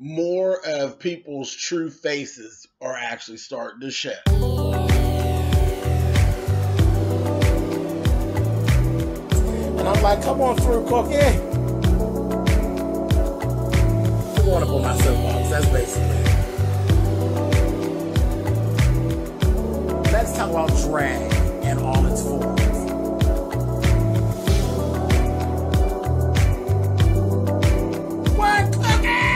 more of people's true faces are actually starting to show. And I'm like, come on through, Cookie. I'm going up on my soapbox. That's basically it. Let's talk about drag and all its forms. What, Cookie?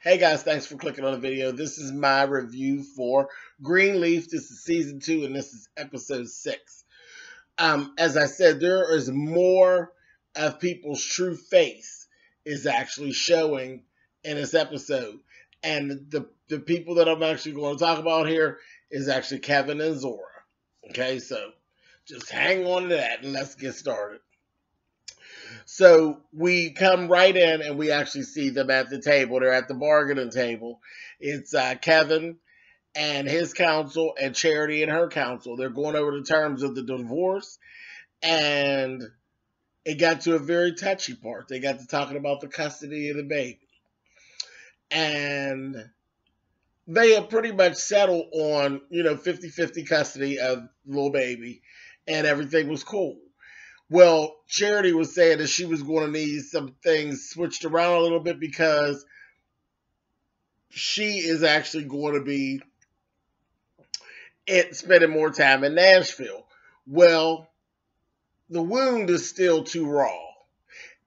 Hey guys, thanks for clicking on the video. This is my review for Greenleaf. This is season 2 and this is episode 6. As I said, there is more of people's true face is actually showing in this episode. And the people that I'm actually going to talk about here is actually Kevin and Zora. Okay, so just hang on to that and let's get started. So we come right in and we actually see them at the table. They're at the bargaining table. It's Kevin and his counsel and Charity and her counsel. They're going over the terms of the divorce. And it got to a very touchy part. They got to talking about the custody of the baby. And they had pretty much settled on, 50-50 custody of little baby. And everything was cool. Well, Charity was saying that she was going to need some things switched around a little bit because she is actually going to be spending more time in Nashville. Well, the wound is still too raw.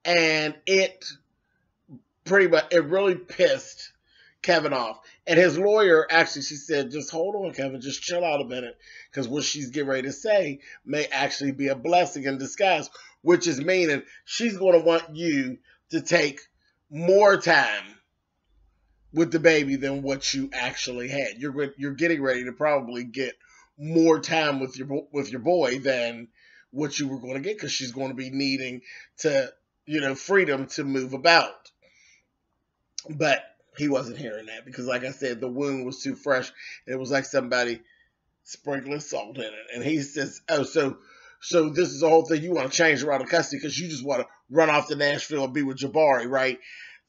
And it really pissed Kevin off. And his lawyer, actually, she said, just hold on, Kevin, just chill out a minute. Because what she's getting ready to say may actually be a blessing in disguise. Which is meaning she's going to want you to take more time with the baby than what you actually had. You're getting ready to probably get more time with your boy than what you were going to get. Because she's going to be needing to, freedom to move about. But he wasn't hearing that because, like I said, the wound was too fresh. It was like somebody sprinkling salt in it. And he says, oh, so this is the whole thing. You want to change around the custody because you just want to run off to Nashville and be with Jabari, right?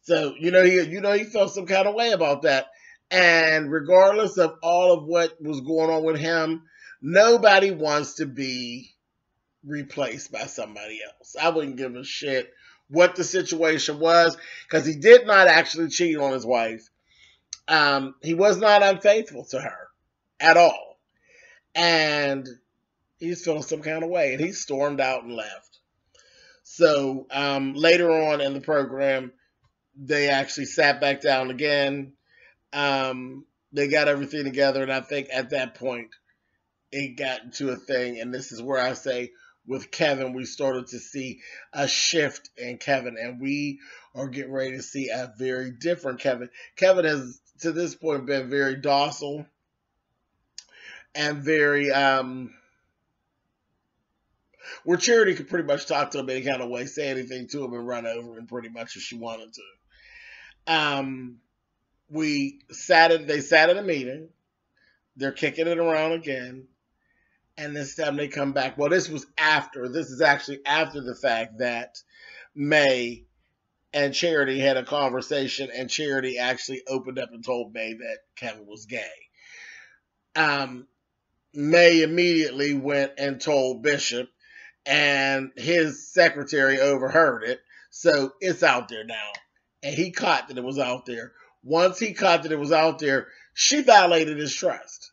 So, he felt some kind of way about that. And regardless of all of what was going on with him, nobody wants to be replaced by somebody else. I wouldn't give a shit what the situation was, because he did not actually cheat on his wife. He was not unfaithful to her at all. And he's feeling some kind of way, and he stormed out and left. So later on in the program, they actually sat back down again. They got everything together, and I think at that point, it got into a thing, and this is where I say, with Kevin, we started to see a shift in Kevin, and we are getting ready to see a very different Kevin. Kevin has, to this point, been very docile and very, where Charity could pretty much talk to him any kind of way, say anything to him, and run over him pretty much if she wanted to. They sat at a meeting. They're kicking it around again. And this time they come back. Well, this is actually after the fact that May and Charity had a conversation, and Charity actually opened up and told May that Kevin was gay. May immediately went and told Bishop, and his secretary overheard it. So it's out there now. And he caught that it was out there. Once he caught that it was out there, she violated his trust.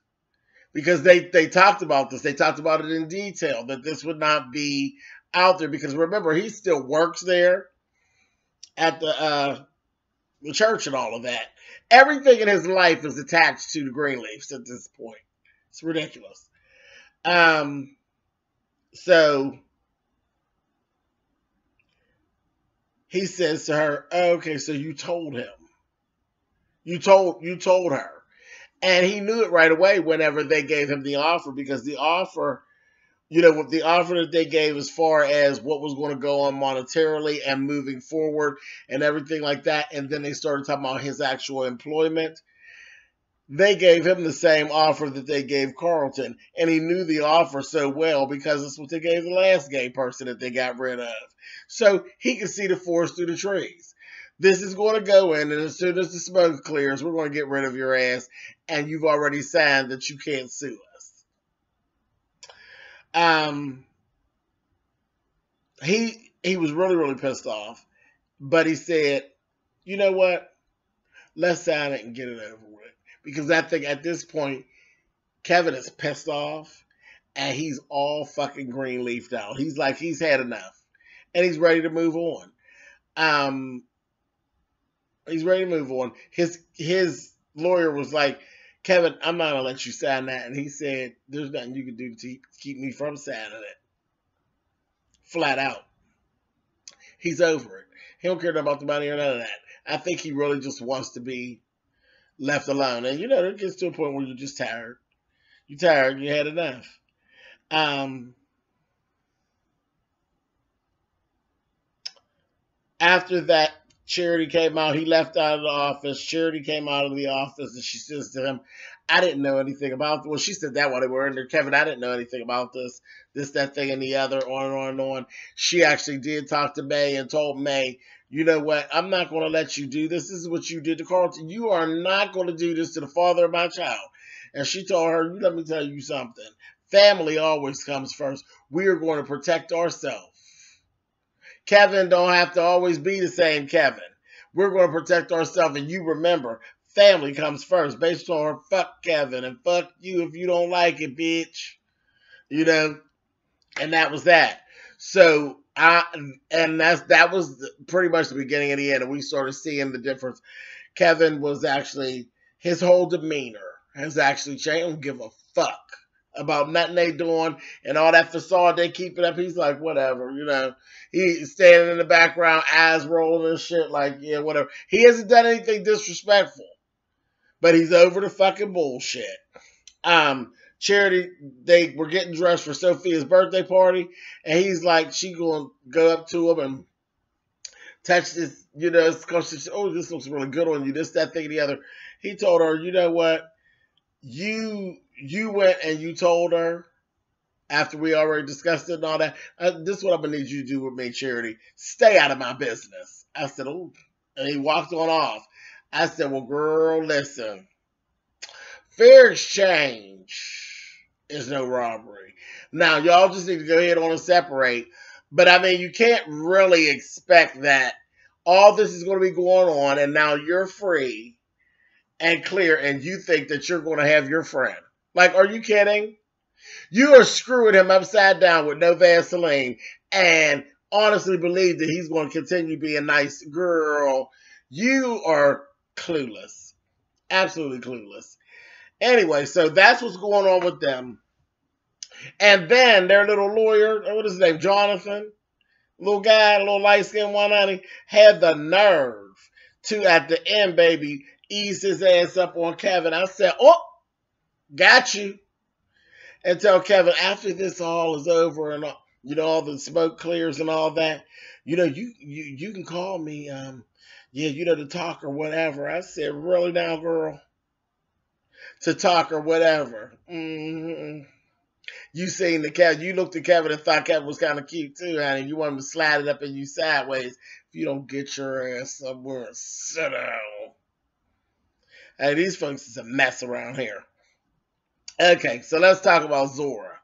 Because they talked about this. They talked about it in detail, that this would not be out there. Because remember, he still works there at the church and all of that. Everything in his life is attached to the Greenleafs at this point. It's ridiculous. So he says to her, okay, so you told him. You told her. And he knew it right away whenever they gave him the offer, because the offer, the offer that they gave as far as what was going to go on monetarily and moving forward and everything like that. And then they started talking about his actual employment. they gave him the same offer that they gave Carlton. And he knew the offer so well because it's what they gave the last gay person that they got rid of. So he could see the forest through the trees. This is going to go in, and as soon as the smoke clears, we're going to get rid of your ass, and you've already signed that you can't sue us. He was really, really pissed off, but he said, you know what? Let's sign it and get it over with. Because I think at this point, Kevin is pissed off, and he's all fucking greenleafed out. He's like, he's had enough, and he's ready to move on. He's ready to move on. His lawyer was like, Kevin, I'm not going to let you sign that. And he said, there's nothing you can do to keep me from signing it. Flat out. He's over it. He don't care about the money or none of that. I think he really just wants to be left alone. And, you know, it gets to a point where you're just tired. You're tired. You had enough. After that, Charity came out. He left out of the office. Charity came out of the office, and she says to him, I didn't know anything about this. Well, she said that while they were in there. Kevin, I didn't know anything about this, that thing, and the other, on and on and on. She actually did talk to May and told May, you know what, I'm not going to let you do this. This is what you did to Carlton. You are not going to do this to the father of my child. And she told her, let me tell you something. Family always comes first. We are going to protect ourselves. Kevin don't have to always be the same Kevin. We're going to protect ourselves. And you remember, family comes first. Based on her, fuck Kevin and fuck you if you don't like it, bitch. You know? And that was that. So, that was pretty much the beginning and the end. And we started seeing the difference. Kevin was actually, his whole demeanor has actually changed. He don't give a fuck about nothing they doing and all that facade they keeping up. He's like, whatever, you know. He's standing in the background, eyes rolling and shit, like, yeah, whatever. He hasn't done anything disrespectful, but he's over the fucking bullshit. Charity, they were getting dressed for Sophia's birthday party, and he's like, she gonna go up to him and touch this, you know, because she said, oh, this looks really good on you, this, that, thing, and the other. He told her, you know what, you went and you told her, after we already discussed it and all that, this is what I'm going to need you to do with me, Charity. Stay out of my business. I said, oh, and he walked on off. I said, well, girl, listen. Fair exchange is no robbery. Now, y'all just need to go ahead on and separate. But, I mean, you can't really expect that all this is going to be going on, and now you're free and clear, and you think that you're going to have your friend. Like, are you kidding? You are screwing him upside down with no Vaseline and honestly believe that he's going to continue being nice. Girl, you are clueless. Absolutely clueless. Anyway, so that's what's going on with them. And then their little lawyer, what is his name, Jonathan? Little guy, little light-skinned one, honey, had the nerve to, at the end, baby, ease his ass up on Kevin. I said, oh, got you. And tell Kevin, after this all is over and all, you know, all the smoke clears and all that, you know, you can call me, yeah, you know, to talk or whatever. I said, really now, girl? To talk or whatever. Mm-hmm. You seen the Kevin, you looked at Kevin and thought Kevin was kind of cute too, honey. You want him to slide it up in you sideways. If you don't get your ass somewhere and sit down. Hey, these folks is a mess around here. Okay, so let's talk about Zora.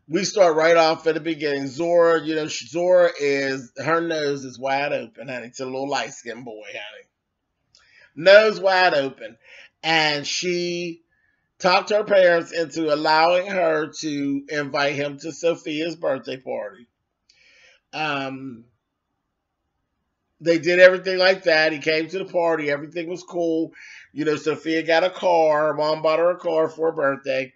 We start right off at the beginning. Zora, you know, Zora is, her nose is wide open, honey. It's a little light-skinned boy, honey. Nose wide open. And she talked her parents into allowing her to invite him to Sophia's birthday party. They did everything like that. He came to the party. Everything was cool. You know, Sophia got a car. Her mom bought her a car for her birthday.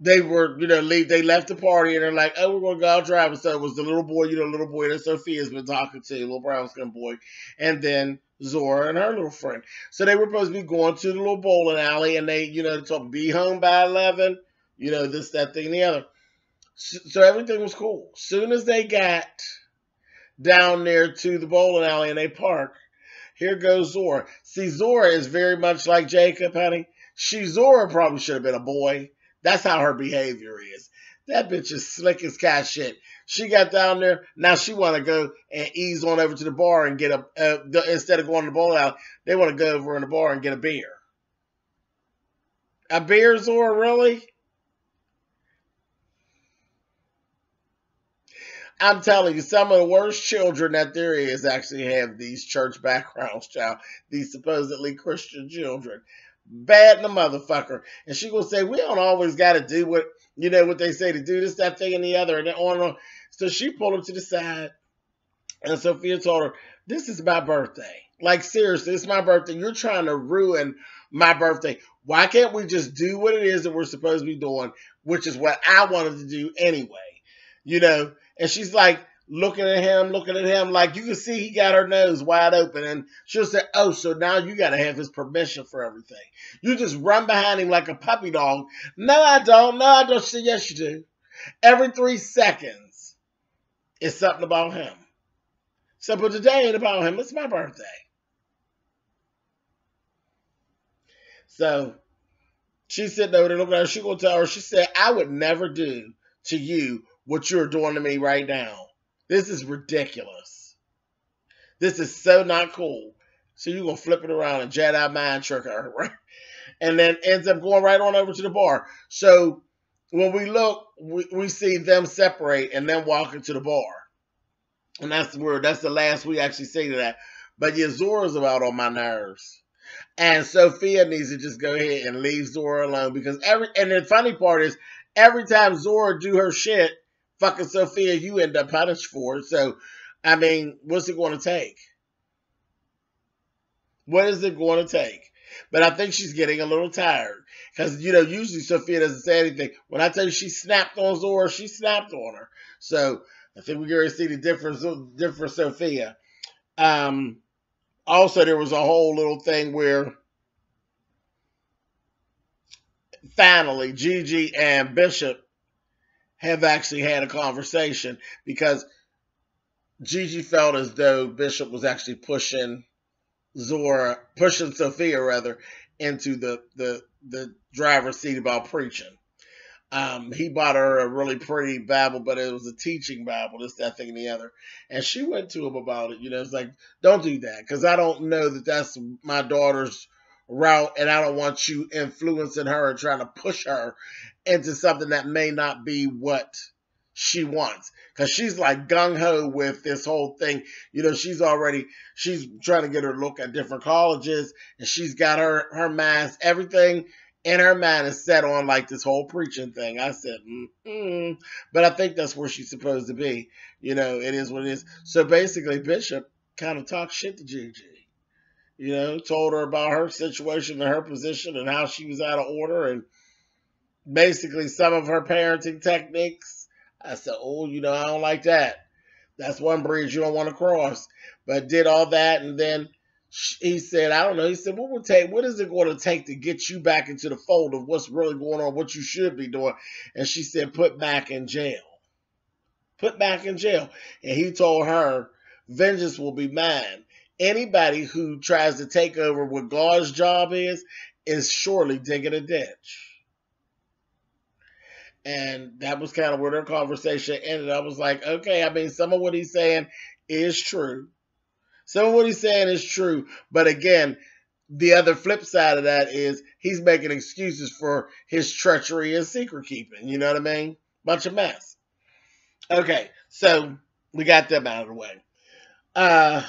They were, you know, they left the party and they're like, oh, we're going to go out driving. So it was the little boy, you know, little boy that Sophia's been talking to, little brown skin boy. And then Zora and her little friend. So they were supposed to be going to the little bowling alley and they, you know, told be home by 11, you know, this, that, thing, and the other. So everything was cool. Soon as they got down there to the bowling alley and they parked, Here goes Zora. See, Zora is very much like Jacob, honey. Zora probably should have been a boy. That's how her behavior is. That bitch is slick as cat shit. She got down there. Now she want to go and ease on over to the bar and get instead of going to the bowling alley, they want to go over in the bar and get a beer. A beer, Zora, really? I'm telling you, some of the worst children that there is actually have these church backgrounds, child. These supposedly Christian children. Bad in the motherfucker. And she gonna say, we don't always got to do what they say to do, this, that, thing, and the other. And then on and on. So she pulled her to the side. And Sophia told her, this is my birthday. Like, seriously, it's my birthday. You're trying to ruin my birthday. Why can't we just do what it is that we're supposed to be doing, which is what I wanted to do anyway? And she's like looking at him, like you can see he got her nose wide open. And she'll say, oh, so now you got to have his permission for everything. You just run behind him like a puppy dog. No, I don't. No, I don't. She said, yes, you do. Every 3 seconds is something about him. So, but today ain't about him. It's my birthday. So she's sitting over there looking at her. She gonna tell her, she said, I would never do to you what you're doing to me right now. This is ridiculous. This is so not cool. So you're going to flip it around and Jedi mind trick her, right? And then ends up going right on over to the bar. So when we look, we see them separate and then walk into the bar. And that's the last we actually see to that. But yeah, Zora's about on my nerves. And Sophia needs to just go ahead and leave Zora alone because and the funny part is every time Zora do her shit, fucking Sophia, you end up punished for it. So, I mean, what's it going to take? What is it going to take? But I think she's getting a little tired. Because, usually Sophia doesn't say anything. When I tell you she snapped on Zora, she snapped on her. So, I think we're going to see the different Sophia. Also, there was a whole little thing where finally Gigi and Bishop have actually had a conversation because Gigi felt as though Bishop was actually pushing Sophia rather, into the driver's seat about preaching. He bought her a really pretty Bible, but it was a teaching Bible, this, that, thing, and the other. And she went to him about it. It's like, don't do that, because I don't know that that's my daughter's route, and I don't want you influencing her and trying to push her into something that may not be what she wants. Because she's like gung-ho with this whole thing. She's trying to get her to look at different colleges, and she's got her mind, everything in her mind is set on like this whole preaching thing. I said, but I think that's where she's supposed to be. It is what it is. So basically, Bishop kind of talked shit to Gigi. Told her about her situation and her position and how she was out of order and basically some of her parenting techniques. I said, oh, I don't like that. That's one bridge you don't want to cross. But did all that, and then he said, I don't know. He said, what is it going to take to get you back into the fold of what's really going on, what you should be doing? And she said, put back in jail. Put back in jail. And he told her, vengeance will be mine. Anybody who tries to take over what God's job is surely digging a ditch. And that was kind of where their conversation ended. I was like, okay, I mean, some of what he's saying is true. Some of what he's saying is true. But again, the other flip side of that is he's making excuses for his treachery and secret keeping. You know what I mean? Bunch of mess. Okay, so we got them out of the way.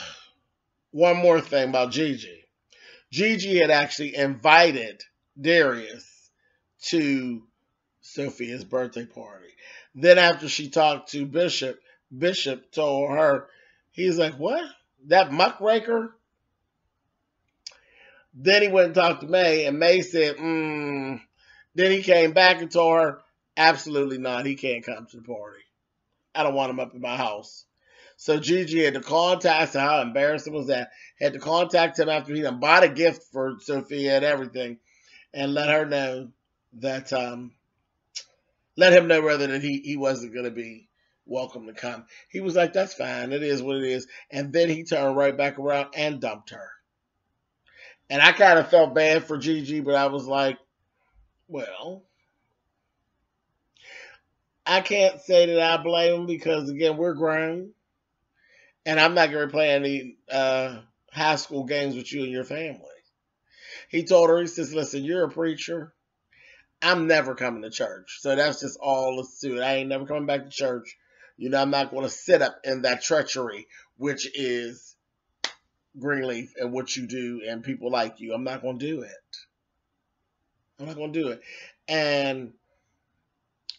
One more thing about Gigi. Gigi had actually invited Darius to Sophia's birthday party. Then after she talked to Bishop, Bishop told her, he's like, what? That muckraker? Then he went and talked to May, and May said, Then he came back and told her, absolutely not. He can't come to the party. I don't want him up in my house. So Gigi had to contact him. How embarrassing was that? Had to contact him after he done bought a gift for Sophia and everything, and let her know that, let him know rather that he wasn't going to be welcome to come. He was like, that's fine. It is what it is. And then he turned right back around and dumped her. And I kind of felt bad for Gigi, but I was like, well, I can't say that I blame him because, again, we're grown. And I'm not going to play any high school games with you and your family. He told her, he says, listen, you're a preacher. I'm never coming to church. So that's just all let's do it. I ain't never coming back to church. You know, I'm not going to sit up in that treachery, which is Greenleaf and what you do and people like you. I'm not going to do it. I'm not going to do it. And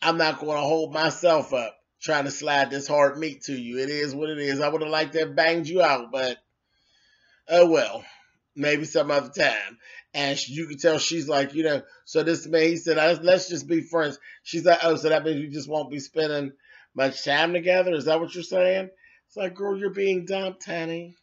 I'm not going to hold myself up trying to slide this hard meat to you. It is what it is. I would have liked to have banged you out, but oh well. Maybe some other time. And you can tell she's like, you know, so this man, he said, let's just be friends. She's like, oh, so that means you just won't be spending much time together? Is that what you're saying? It's like, girl, you're being dumped, honey.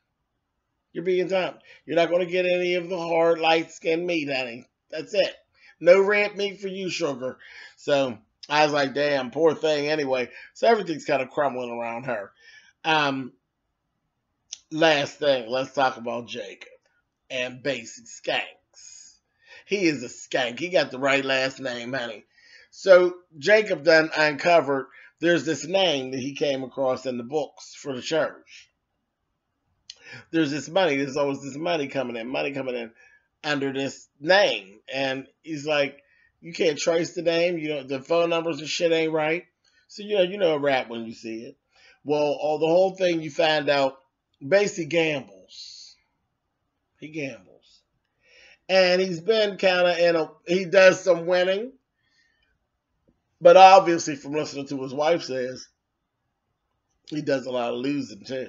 You're being dumped. You're not going to get any of the hard, light-skinned meat, honey. That's it. No red meat for you, sugar. So I was like, damn, poor thing anyway. So everything's kind of crumbling around her. Last thing, let's talk about Jacob and Basie Skanks. He is a skank. He got the right last name, honey. So Jacob done uncovered there's this name that he came across in the books for the church. There's this money. There's always this money coming in under this name. And he's like, you can't trace the name. You know, the phone numbers and shit ain't right. So, you know a rap when you see it. Well, the whole thing you find out, Basie gambles. He gambles. And he's been kind of he does some winning. But obviously, from listening to his wife says, he does a lot of losing too.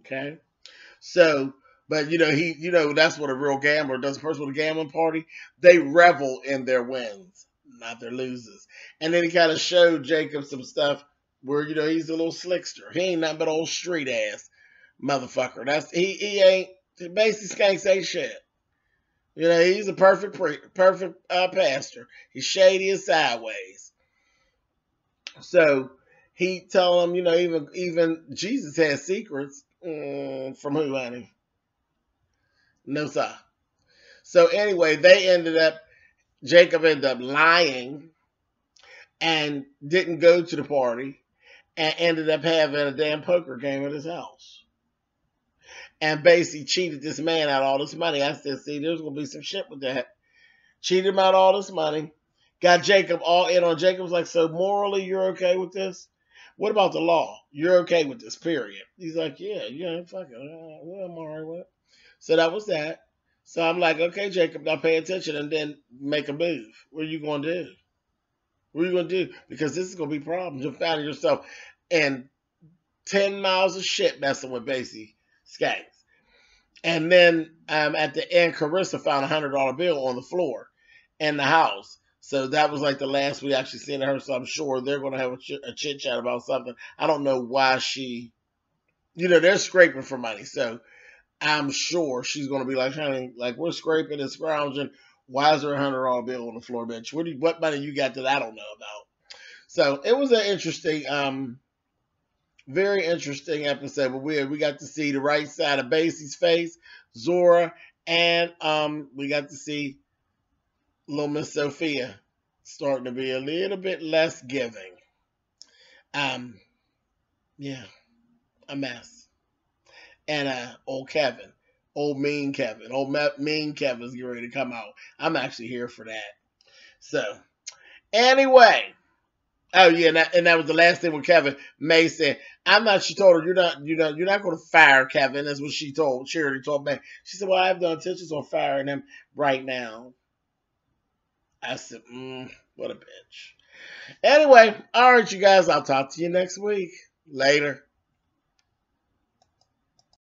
Okay? So, but that's what a real gambler does. A person with a gambling party, they revel in their wins, not their losses. And then he kind of showed Jacob some stuff where, he's a little slickster. He ain't nothing but old street ass motherfucker. He ain't, Basie Skanks ain't shit. He's a perfect pastor. He's shady and sideways. So he told him, even Jesus has secrets. From who, honey? No, sir. So anyway, Jacob ended up lying and didn't go to the party and ended up having a damn poker game at his house. And Basie cheated this man out all this money. I said, see, there's going to be some shit with that. Cheated him out all this money. Got Jacob all in on. Jacob's like, so morally you're okay with this? What about the law? You're okay with this, period. He's like, yeah, fuck it. Well, I'm all right with it. So that was that. So I'm like, okay, Jacob, now pay attention and then make a move. What are you going to do? What are you going to do? Because this is going to be problems. You're finding yourself in 10 miles of shit messing with Basie Skanks. And then at the end, Carissa found a $100 bill on the floor in the house. So that was like the last we actually seen of her. So I'm sure they're going to have a chit chat about something. I don't know why they're scraping for money. So I'm sure she's going to be like, honey, like we're scraping and scrounging. Why is there a $100 bill on the floor, bitch? What money you got that I don't know about? So it was an interesting, very interesting episode. But we got to see the right side of Basie's face, Zora, and we got to see little Miss Sophia starting to be a little bit less giving. Yeah, a mess. And old mean Kevin's getting ready to come out. I'm actually here for that. So, anyway, oh yeah, and that was the last thing with Kevin. May said, she told her, you're not going to fire Kevin. That's what she told Charity, told May. She said, well, I have no intentions on firing him right now. I said, what a bitch. Anyway, all right, you guys, I'll talk to you next week. Later.